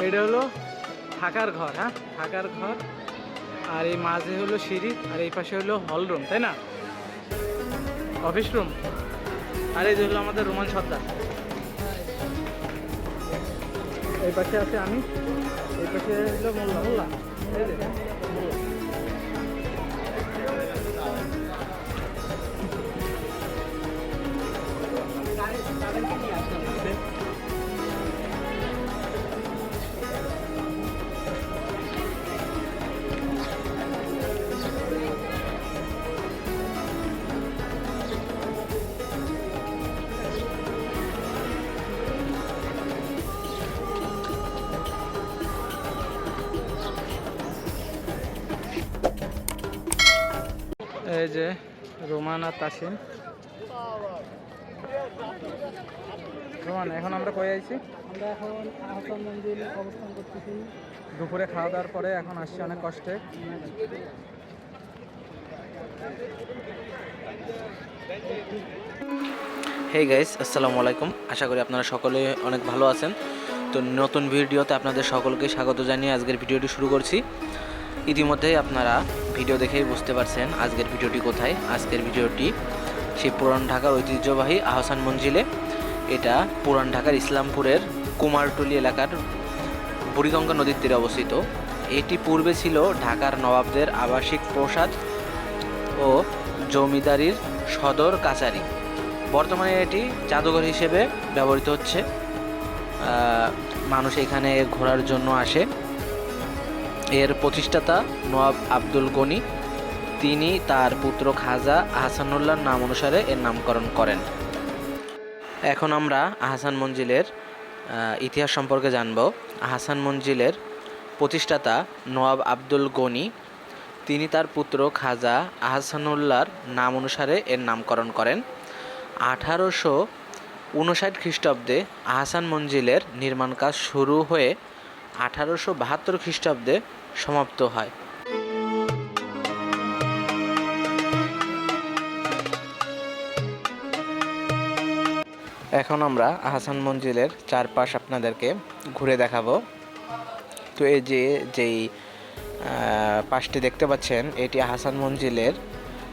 এটা হলো থাকার ঘর, হ্যাঁ থাকার ঘর। আর এই মাঝে হলো সিঁড়ি, আর এই পাশে হলো হল রুম, তাই না, অফিস রুম। আর এই যে হলো আমাদের রোমান সর্দার। এই পাশে আছে আমি, এই পাশে হলো মোল্লা মোল্লা, এই যে মোল্লা। এই যে রোমান আর তাসিম। রোমান, এখন আমরা কই আইছি? আমরা এখন আহসান মঞ্জিলে অবস্থান করতেছি। দুপুরে খাওয়া দাওয়ার পরে এখন আসছি অনেক কষ্টে। হেই গাইস, আসসালামু আলাইকুম। আশা করি আপনারা সকলে অনেক ভালো আছেন। তো নতুন ভিডিওতে আপনাদের সকলকে স্বাগত জানিয়ে আজকের ভিডিওটি শুরু করছি। ইতিমধ্যেই আপনারা ভিডিও দেখেই বুঝতে পারছেন আজকের ভিডিওটি কোথায়। আজকের ভিডিওটি সেই পুরান ঢাকার ঐতিহ্যবাহী আহসান মঞ্জিলে। এটা পুরান ঢাকার ইসলামপুরের কুমারটুলি এলাকার বুড়িগঙ্গা নদীর তীরে অবস্থিত। এটি পূর্বে ছিল ঢাকার নবাবদের আবাসিক প্রাসাদ ও জমিদারির সদর কাছারি। বর্তমানে এটি জাদুঘর হিসেবে ব্যবহৃত হচ্ছে। মানুষ এখানে ঘোরার জন্য আসে। এর প্রতিষ্ঠাতা নওয়াব আব্দুল গনি, তিনি তার পুত্র খাজা আহসানুল্লাহর নাম অনুসারে এর নামকরণ করেন। এখন আমরা আহসান মঞ্জিলের ইতিহাস সম্পর্কে জানব। আহসান মঞ্জিলের প্রতিষ্ঠাতা নওয়াব আব্দুল গনি, তিনি তার পুত্র খাজা আহসানুল্লাহর নাম অনুসারে এর নামকরণ করেন। 1859 খ্রিস্টাব্দে আহসান মঞ্জিলের নির্মাণ কাজ শুরু হয়ে 1872 খ্রিস্টাব্দে সমাপ্ত হয়। এখন আমরা আহসান মঞ্জিলের চারপাশ আপনাদেরকে ঘুরে দেখাবো। তো এই যেই পাশটি দেখতে পাচ্ছেন, এটি আহসান মঞ্জিলের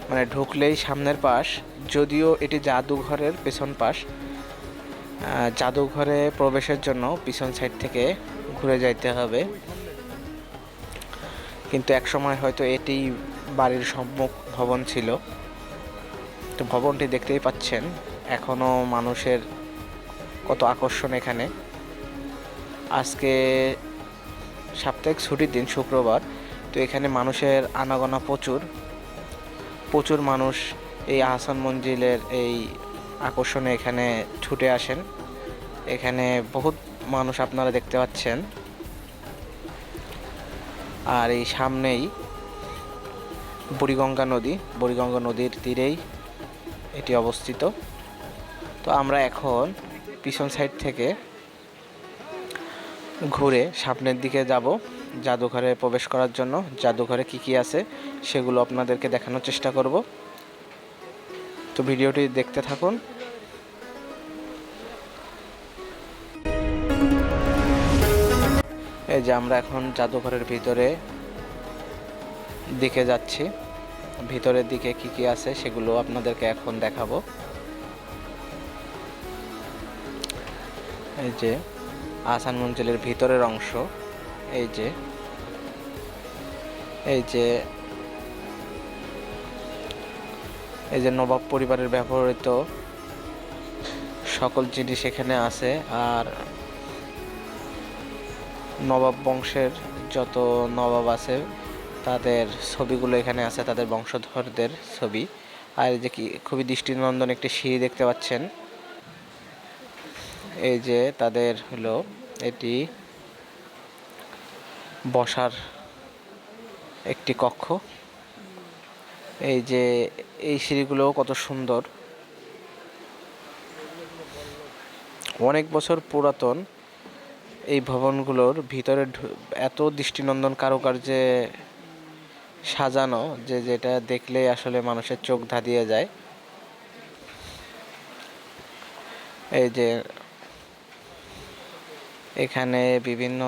মানে ঢুকলেই সামনের পাশ। যদিও এটি জাদুঘরের পেছন পাশ। জাদুঘরে প্রবেশের জন্য পিছন সাইড থেকে ঘুরে যাইতে হবে, কিন্তু একসময় হয়তো এটি বাড়ির সম্মুখ ভবন ছিল। তো ভবনটি দেখতেই পাচ্ছেন, এখনও মানুষের কত আকর্ষণ এখানে। আজকে সাপ্তাহিক ছুটির দিন, শুক্রবার। তো এখানে মানুষের আনাগোনা প্রচুর মানুষ এই আহসান মঞ্জিলের এই আকর্ষণে এখানে ছুটে আসেন। এখানে বহুত মানুষ আপনারা দেখতে পাচ্ছেন। আর এই সামনেই বুড়িগঙ্গা নদীর তীরেই এটি অবস্থিত। তো আমরা এখন পিছন সাইড থেকে ঘুরে সামনের দিকে যাব জাদুঘরে প্রবেশ করার জন্য। জাদুঘরে কি আছে সেগুলো আপনাদেরকে দেখানোর চেষ্টা করব। তো ভিডিওটি দেখতে থাকুন। এই যে আমরা এখন জাদুঘরের দিকে যাচ্ছি। ভিতরের দিকে কি আছে সেগুলো আপনাদেরকে এখন দেখাবো। এই যে আহসান মঞ্জিলের ভিতরের অংশ। এই যে নবাব পরিবারের ব্যবহৃত সকল জিনিস এখানে আছে। আর নবাব বংশের যত নবাব আছে তাদের ছবিগুলো এখানে আছে, তাদের বংশধরদের ছবি। আর এই যে খুবই দৃষ্টিনন্দন একটি সিঁড়ি দেখতে পাচ্ছেন। এই যে তাদের হলো এটি বসার একটি কক্ষ। এই যে এই সিঁড়িগুলো কত সুন্দর, অনেক বছর পুরাতন। এই ভবনগুলোর ভিতরে এত দৃষ্টিনন্দন কারুকার্যে সাজানো যে যেটা দেখলে আসলে মানুষের চোখ ধাঁধিয়ে যায়। এই যে এখানে বিভিন্ন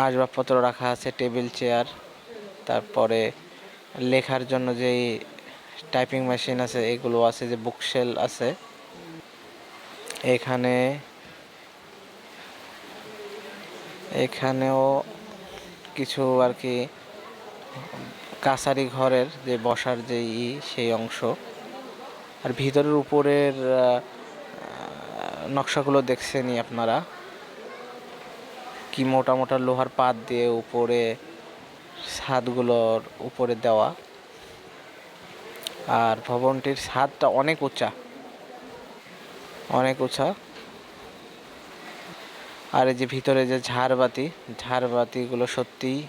আসবাবপত্র রাখা আছে, টেবিল চেয়ার, তারপরে লেখার জন্য যেই টাইপিং মেশিন আছে এগুলো আছে, যে বুকশেল আছে এখানে। এখানেও কিছু আর কি কাছারি ঘরের যে বসার যে সেই অংশ। আর ভিতরের উপরের নকশাগুলো দেখছেনই আপনারা, কি মোটা মোটা লোহার পাত দিয়ে উপরে ছাদগুলোর উপরে দেওয়া। আর ভবনটির ছাদটা অনেক উঁচা, অনেক উঁচা। আর এই যে ভিতরে যে ঝাড়বাতিগুলো সত্যিই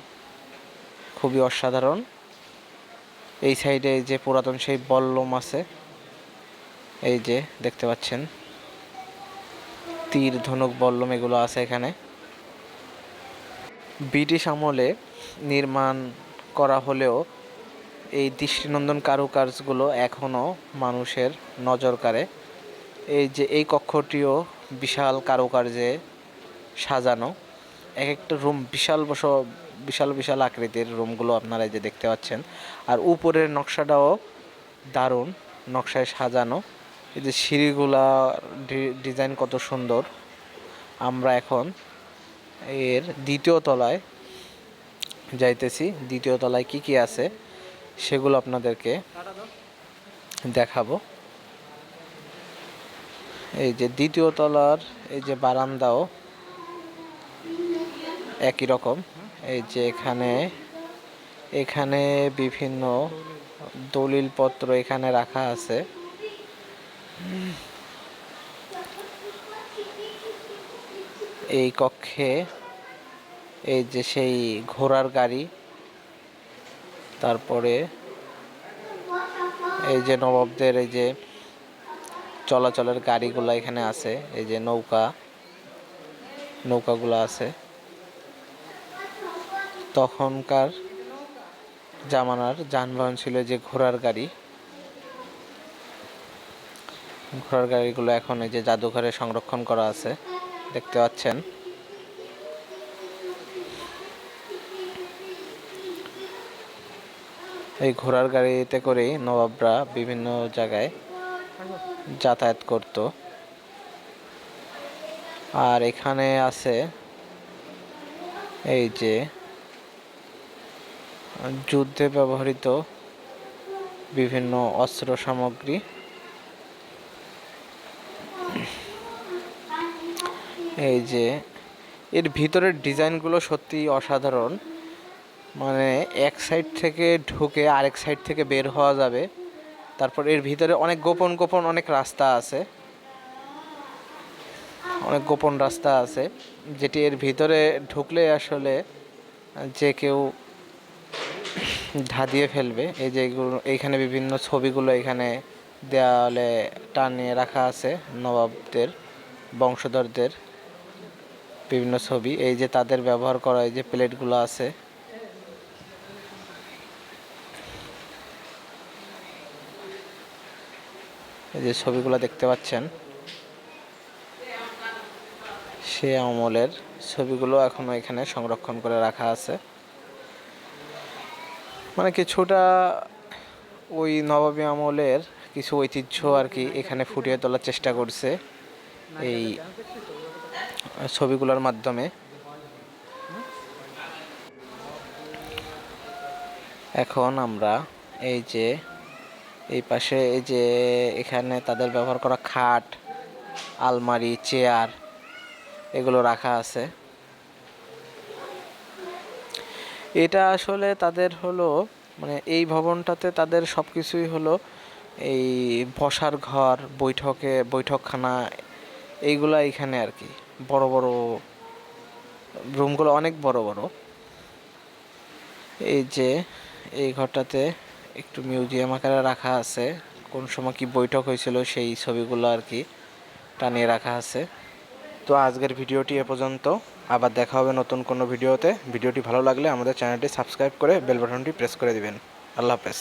খুবই অসাধারণ। এই সাইডে যে পুরাতন সেই বল্লম আছে, এই যে দেখতে পাচ্ছেন তীর ধনুক বল্লম এগুলো আছে এখানে। ব্রিটিশ আমলে নির্মাণ করা হলেও এই দৃষ্টিনন্দন কারুকাজগুলো এখনও মানুষের নজর কাড়ে। এই যে এই কক্ষটিও বিশাল কারুকার্যে সাজানো, এক একটা রুম বিশাল বিশাল আকৃতির রুমগুলো আপনারা এই যে দেখতে পাচ্ছেন। আর উপরের নকশাটাও দারুণ নকশায় সাজানো। এই যে সিঁড়িগুলা ডিজাইন কত সুন্দর। আমরা এখন এর দ্বিতীয় তলায় যাইতেছি। দ্বিতীয় তলায় কি কি আছে সেগুলো আপনাদেরকে দেখাবো। এই যে দ্বিতীয় তলার এই যে বারান্দাও একই রকম। এই যে এখানে বিভিন্ন দলিলপত্র এখানে রাখা আছে। এই কক্ষে এই যে সেই ঘোড়ার গাড়ি, তারপরে এই যে নবাবদের এই যে চলাচলের গাড়িগুলো এখানে আছে। এই যে নৌকাগুলো আছে। তখনকার জামানার যানবাহন ছিল যে ঘোড়ার গাড়িগুলো এখন এই যে জাদুঘরে সংরক্ষণ করা আছে, দেখতে পাচ্ছেন। এই ঘোড়ার গাড়িতে করেই নবাবরা বিভিন্ন জায়গায় যাতায়াত করত। আর এখানে আছে এই যে যুদ্ধে ব্যবহৃত বিভিন্ন অস্ত্র সামগ্রী। এই যে এর ভিতরের ডিজাইনগুলো সত্যি অসাধারণ। মানে এক সাইড থেকে ঢুকে আরেক সাইড থেকে বের হওয়া যাবে। তারপর এর ভিতরে অনেক গোপন অনেক রাস্তা আছে, অনেক গোপন রাস্তা আছে, যেটি এর ভিতরে ঢুকলে আসলে যে কেউ ধাঁধিয়ে ফেলবে। এই যে এইখানে বিভিন্ন ছবিগুলো এখানে দেয়ালে টানিয়ে রাখা আছে, নবাবদের বংশধরদের বিভিন্ন ছবি। এই যে তাদের ব্যবহার করা এই যে প্লেটগুলো আছে, এই যে ছবিগুলো দেখতে পাচ্ছেন, সে আমলের ছবিগুলো এখনো এখানে সংরক্ষণ করে রাখা আছে। মানে কিছুটা ওই নবাবী আমলের কিছু ঐতিহ্য আর কি এখানে ফুটিয়ে তোলার চেষ্টা করছে এই ছবিগুলোর মাধ্যমে। এখন আমরা এই যে এই পাশে এই যে এখানে তাদের ব্যবহার করা খাট, আলমারি, চেয়ার এগুলো রাখা আছে। এটা আসলে তাদের হলো মানে এই ভবনটাতে তাদের সব কিছুই হলো এই বসার ঘর, বৈঠকখানা এইগুলা এখানে আর কি। বড় বড় রুমগুলো অনেক বড় বড়। এই যে এই ঘরটাতে একটু মিউজিয়াম আকারে রাখা আছে, কোন সময় কি বৈঠক হয়েছিল সেই ছবিগুলো আর কি টানিয়ে রাখা আছে। তো আজকের ভিডিওটি এ পর্যন্ত, আবার দেখা হবে নতুন কোনো ভিডিওতে। ভিডিওটি ভালো লাগলে আমাদের চ্যানেলটি সাবস্ক্রাইব করে বেল বাটনটি প্রেস করে দিবেন। আল্লাহ হাফেজ।